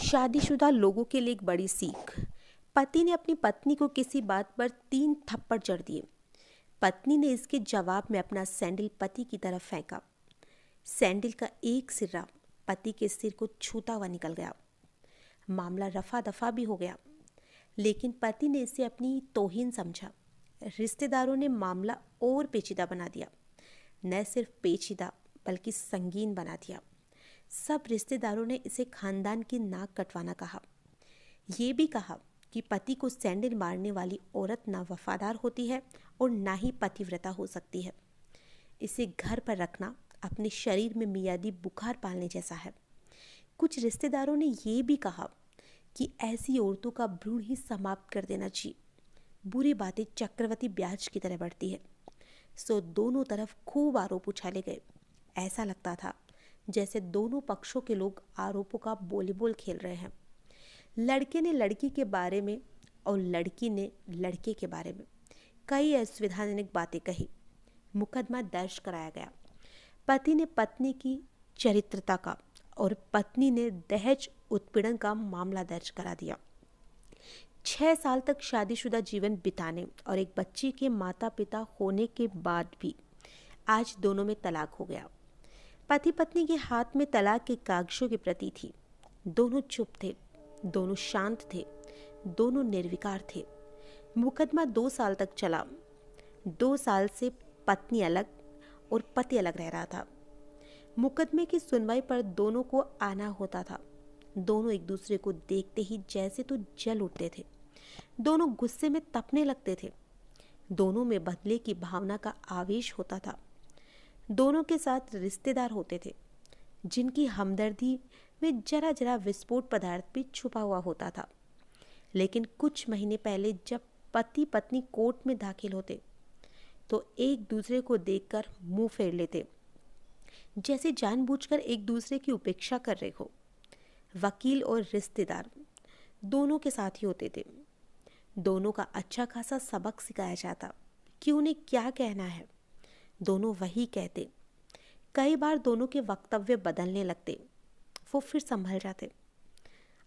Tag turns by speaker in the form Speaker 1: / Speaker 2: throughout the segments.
Speaker 1: शादीशुदा लोगों के लिए एक बड़ी सीख। पति ने अपनी पत्नी को किसी बात पर 3 थप्पड़ जड़ दिए। पत्नी ने इसके जवाब में अपना सैंडल पति की तरफ फेंका। सैंडल का एक सिरा पति के सिर को छूता हुआ निकल गया। मामला रफा दफा भी हो गया, लेकिन पति ने इसे अपनी तौहीन समझा। रिश्तेदारों ने मामला और पेचीदा बना दिया। न सिर्फ पेचीदा बल्कि संगीन बना दिया। सब रिश्तेदारों ने इसे खानदान की नाक कटवाना कहा। ये भी कहा कि पति को सैंडल मारने वाली औरत ना वफादार होती है और ना ही पतिव्रता हो सकती है। इसे घर पर रखना अपने शरीर में मियादी बुखार पालने जैसा है। कुछ रिश्तेदारों ने ये भी कहा कि ऐसी औरतों का भ्रूण ही समाप्त कर देना चाहिए। बुरी बातें चक्रवृद्धि ब्याज की तरह बढ़ती है। सो दोनों तरफ खूब आरोप उछाले गए। ऐसा लगता था जैसे दोनों पक्षों के लोग आरोपों का वॉलीबॉल खेल रहे हैं। लड़के ने लड़की के बारे में और लड़की ने लड़के के बारे में कई असंवैधानिक बातें कही। मुकदमा दर्ज कराया गया। पति ने पत्नी की चरित्रता का और पत्नी ने दहेज उत्पीड़न का मामला दर्ज करा दिया। 6 साल तक शादीशुदा जीवन बिताने और एक बच्ची के माता पिता होने के बाद भी आज दोनों में तलाक हो गया। पति पत्नी के हाथ में तलाक के कागजों की प्रति थी। दोनों चुप थे, दोनों शांत थे, दोनों निर्विकार थे। मुकदमा 2 साल तक चला। 2 साल से पत्नी अलग और पति अलग रह रहा था। मुकदमे की सुनवाई पर दोनों को आना होता था। दोनों एक दूसरे को देखते ही जैसे तो जल उठते थे। दोनों गुस्से में तपने लगते थे। दोनों में बदले की भावना का आवेश होता था। दोनों के साथ रिश्तेदार होते थे जिनकी हमदर्दी में जरा जरा विस्फोट पदार्थ भी छुपा हुआ होता था। लेकिन कुछ महीने पहले जब पति पत्नी कोर्ट में दाखिल होते तो एक दूसरे को देखकर मुंह फेर लेते, जैसे जानबूझकर एक दूसरे की उपेक्षा कर रहे हो। वकील और रिश्तेदार दोनों के साथ ही होते थे। दोनों का अच्छा खासा सबक सिखाया जाता कि उन्हें क्या कहना है। दोनों वही कहते। कई बार दोनों के वक्तव्य बदलने लगते, वो फिर संभल जाते।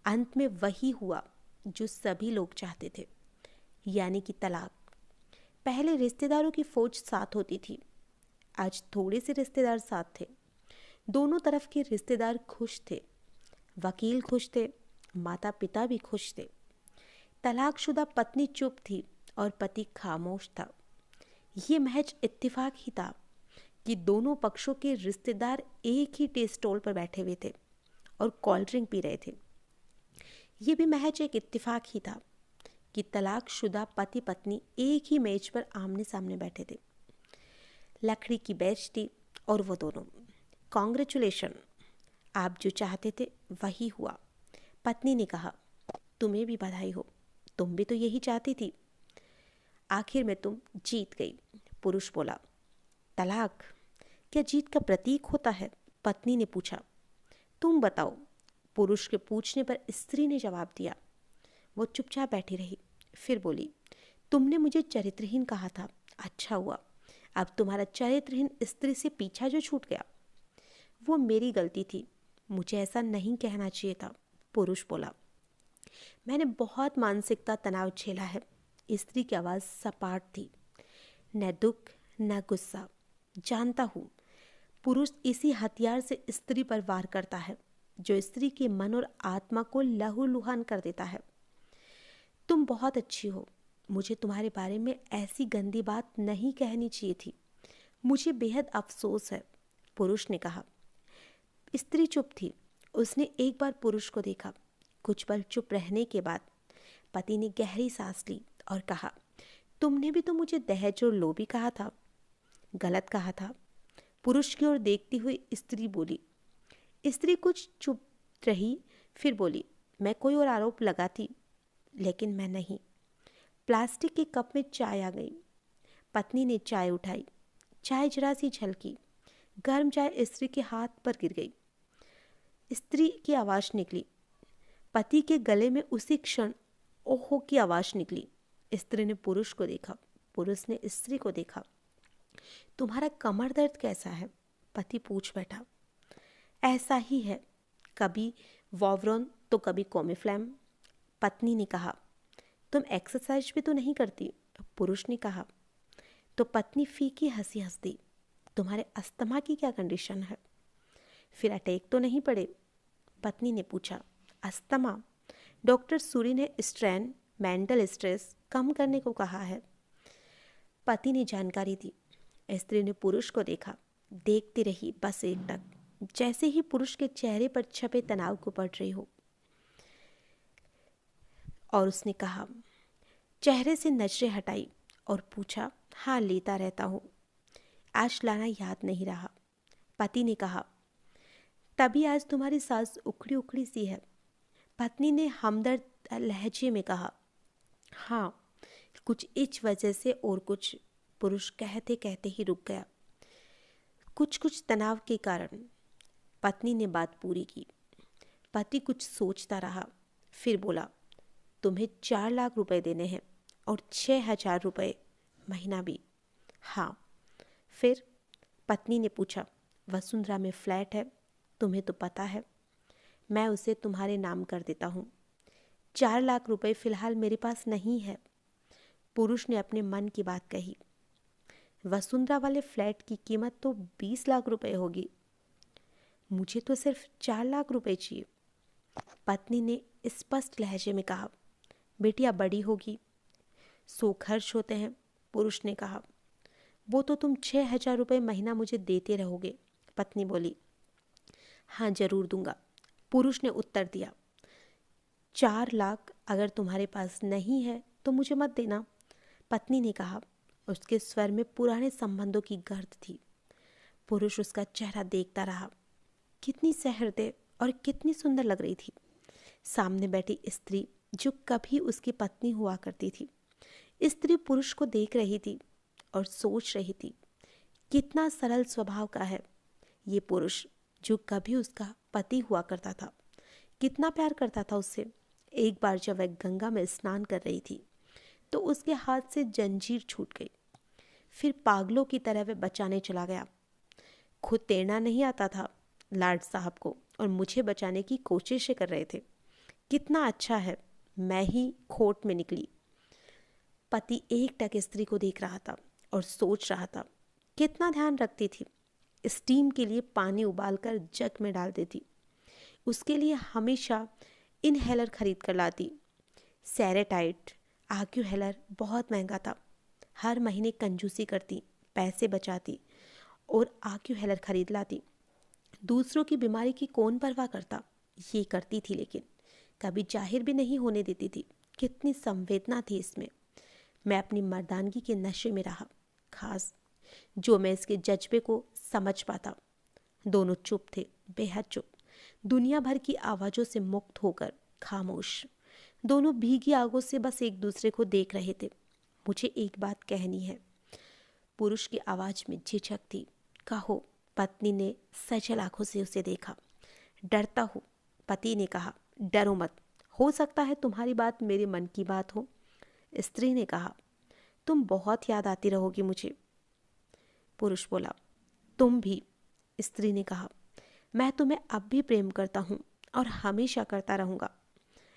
Speaker 1: अंत में वही हुआ जो सभी लोग चाहते थे, यानी कि तलाक। पहले रिश्तेदारों की फौज साथ होती थी, आज थोड़े से रिश्तेदार साथ थे। दोनों तरफ के रिश्तेदार खुश थे। वकील खुश थे, माता पिता भी खुश थे। तलाकशुदा पत्नी चुप थी और पति खामोश था। ये महज इत्तेफाक ही था कि दोनों पक्षों के रिश्तेदार एक ही टी स्टॉल पर बैठे हुए थे और कोल्ड ड्रिंक पी रहे थे। ये भी महज एक इत्तेफाक ही था कि तलाकशुदा पति पत्नी एक ही मेज पर आमने सामने बैठे थे। लकड़ी की बेंच थी और वो दोनों। कॉन्ग्रेचुलेशन, आप जो चाहते थे वही हुआ। पत्नी ने कहा, तुम्हें भी बधाई हो, तुम भी तो यही चाहती थी। आखिर में तुम जीत गई। पुरुष बोला, तलाक क्या जीत का प्रतीक होता है? पत्नी ने पूछा। तुम बताओ। पुरुष के पूछने पर स्त्री ने जवाब दिया। वो चुपचाप बैठी रही, फिर बोली, तुमने मुझे चरित्रहीन कहा था। अच्छा हुआ, अब तुम्हारा चरित्रहीन स्त्री से पीछा जो छूट गया। वो मेरी गलती थी, मुझे ऐसा नहीं कहना चाहिए था। पुरुष बोला, मैंने बहुत मानसिकता तनाव झेला है। स्त्री की आवाज़ सपाट थी, न दुख न गुस्सा। जानता हूँ, पुरुष इसी हथियार से स्त्री पर वार करता है जो स्त्री के मन और आत्मा को लहूलुहान कर देता है। तुम बहुत अच्छी हो, मुझे तुम्हारे बारे में ऐसी गंदी बात नहीं कहनी चाहिए थी। मुझे बेहद अफसोस है। पुरुष ने कहा। स्त्री चुप थी। उसने एक बार पुरुष को देखा। कुछ पल चुप रहने के बाद पति ने गहरी सांस ली और कहा, तुमने भी तो मुझे दहेज और लोभी कहा था। गलत कहा था। पुरुष की ओर देखती हुई स्त्री बोली। स्त्री कुछ चुप रही, फिर बोली, मैं कोई और आरोप लगाती, लेकिन मैं नहीं। प्लास्टिक के कप में चाय आ गई। पत्नी ने चाय उठाई। चाय जरा सी झलकी। गर्म चाय स्त्री के हाथ पर गिर गई। स्त्री की आवाज़ निकली। पति के गले में उसी क्षण ओहो की आवाज़ निकली। स्त्री ने पुरुष को देखा। पुरुष ने स्त्री को देखा। तुम्हारा कमर दर्द कैसा है? पति पूछ बैठा। ऐसा ही है, कभी वॉवरॉन तो कभी कॉमीफ्लैम। पत्नी ने कहा, तुम एक्सरसाइज भी तो नहीं करती। पुरुष ने कहा। तो पत्नी फीकी हंसी हंस दी। तुम्हारे अस्थमा की क्या कंडीशन है? फिर अटैक तो नहीं पड़े? पत्नी ने पूछा। अस्थमा? डॉक्टर सूरी ने स्ट्रेन, मेंटल स्ट्रेस कम करने को कहा है। पति ने जानकारी दी। स्त्री ने पुरुष को देखा, देखती रही बस एकटक, जैसे ही पुरुष के चेहरे पर छपे तनाव को पढ़ रही हो। और उसने कहा, चेहरे से नजरें हटाई और पूछा, हाँ लेता रहता हूँ, आज लाना याद नहीं रहा। पति ने कहा, तभी आज तुम्हारी सांस उखड़ी उखड़ी सी है। पत्नी ने हमदर्द लहजे में कहा, हाँ कुछ इस वजह से और कुछ। पुरुष कहते कहते ही रुक गया। कुछ तनाव के कारण। पत्नी ने बात पूरी की। पति कुछ सोचता रहा, फिर बोला, तुम्हें 4 लाख रुपए देने हैं और 6,000 रुपये महीना भी। हाँ। फिर? पत्नी ने पूछा। वसुंधरा में फ्लैट है, तुम्हें तो पता है। मैं उसे तुम्हारे नाम कर देता हूँ। 4 लाख रुपए फिलहाल मेरे पास नहीं है। पुरुष ने अपने मन की बात कही। वसुंधरा वाले फ्लैट की कीमत तो 20 लाख रुपए होगी। मुझे तो सिर्फ 4 लाख रुपए चाहिए। पत्नी ने स्पष्ट लहजे में कहा। बेटियां बड़ी होगी, 100 खर्च होते हैं। पुरुष ने कहा। वो तो तुम 6,000 रुपये महीना मुझे देते रहोगे। पत्नी बोली। हाँ जरूर दूंगा। पुरुष ने उत्तर दिया। 4 लाख अगर तुम्हारे पास नहीं है तो मुझे मत देना। पत्नी ने कहा। उसके स्वर में पुराने संबंधों की गर्द थी। पुरुष उसका चेहरा देखता रहा। कितनी सहृदय और कितनी सुंदर लग रही थी। सामने बैठी स्त्री जो कभी उसकी पत्नी हुआ करती थी। स्त्री पुरुष को देख रही थी और सोच रही थी, कितना सरल स्वभाव का है ये पुरुष जो कभी उसका पति हुआ करता था। कितना प्यार करता था उससे। एक बार जब वह गंगा में स्नान कर रही थी तो उसके हाथ से जंजीर छूट गई। फिर पागलों की तरह वह बचाने चला गया। खुद तैरना नहीं आता था लाड साहब को और मुझे बचाने की कोशिशें कर रहे थे। कितना अच्छा है, मैं ही खोट में निकली। पति एकटक स्त्री को देख रहा था और सोच रहा था, कितना ध्यान रखती थी। स्टीम के लिए पानी उबालकर जग में डाल देती। उसके लिए हमेशा इनहेलर खरीद कर लाती। सेरेटाइट आक्यूहेलर बहुत महंगा था। हर महीने कंजूसी करती, पैसे बचाती और आक्यूहेलर खरीद लाती। दूसरों की बीमारी की कौन परवाह करता। ये करती थी लेकिन कभी जाहिर भी नहीं होने देती थी। कितनी संवेदना थी इसमें। मैं अपनी मर्दानगी के नशे में रहा, खास जो मैं इसके जज्बे को समझ पाता। दोनों चुप थे, बेहद चुप, दुनिया भर की आवाज़ों से मुक्त होकर खामोश। दोनों भीगी आगों से बस एक दूसरे को देख रहे थे। मुझे एक बात कहनी है। पुरुष की आवाज़ में झिझक थी। कहो। पत्नी ने सजल आंखों से उसे देखा। डरता हूँ, पति ने कहा। डरो मत, हो सकता है तुम्हारी बात मेरे मन की बात हो। स्त्री ने कहा। तुम बहुत याद आती रहोगी मुझे। पुरुष बोला। तुम भी। स्त्री ने कहा। मैं तुम्हें अब भी प्रेम करता हूँ और हमेशा करता रहूँगा।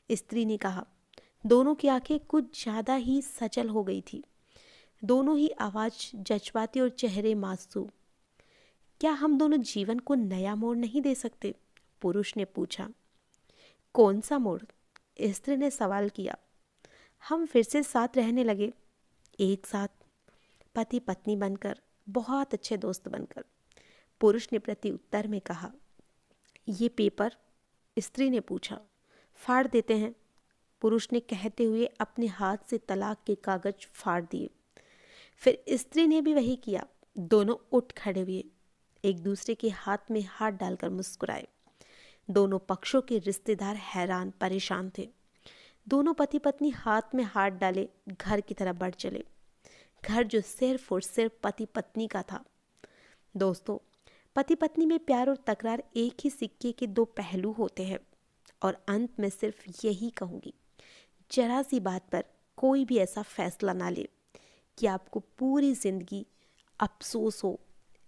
Speaker 1: स्त्री ने कहा। दोनों की आंखें कुछ ज़्यादा ही सचल हो गई थी। दोनों ही आवाज़ जज्बाती और चेहरे मासूम। क्या हम दोनों जीवन को नया मोड़ नहीं दे सकते? पुरुष ने पूछा। कौन सा मोड़? स्त्री ने सवाल किया। हम फिर से साथ रहने लगे, एक साथ, पति पत्नी बनकर, बहुत अच्छे दोस्त बनकर। पुरुष ने प्रति उत्तर में कहा। ये पेपर? स्त्री ने पूछा। फाड़ देते हैं, पुरुष ने कहते हुए अपने हाथ से तलाक के कागज फाड़ दिए। फिर स्त्री ने भी वही किया। दोनों उठ खड़े हुए, एक दूसरे के हाथ में हाथ डालकर मुस्कुराए। दोनों पक्षों के रिश्तेदार हैरान परेशान थे। दोनों पति पत्नी हाथ में हाथ डाले घर की तरफ बढ़ चले। घर जो सिर्फ और सिर्फ पति पत्नी का था। दोस्तों, पति पत्नी में प्यार और तकरार एक ही सिक्के के 2 पहलू होते हैं। और अंत में सिर्फ यही कहूँगी, जरा सी बात पर कोई भी ऐसा फैसला ना ले कि आपको पूरी जिंदगी अफसोस हो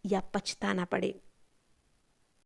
Speaker 1: या पछताना पड़े।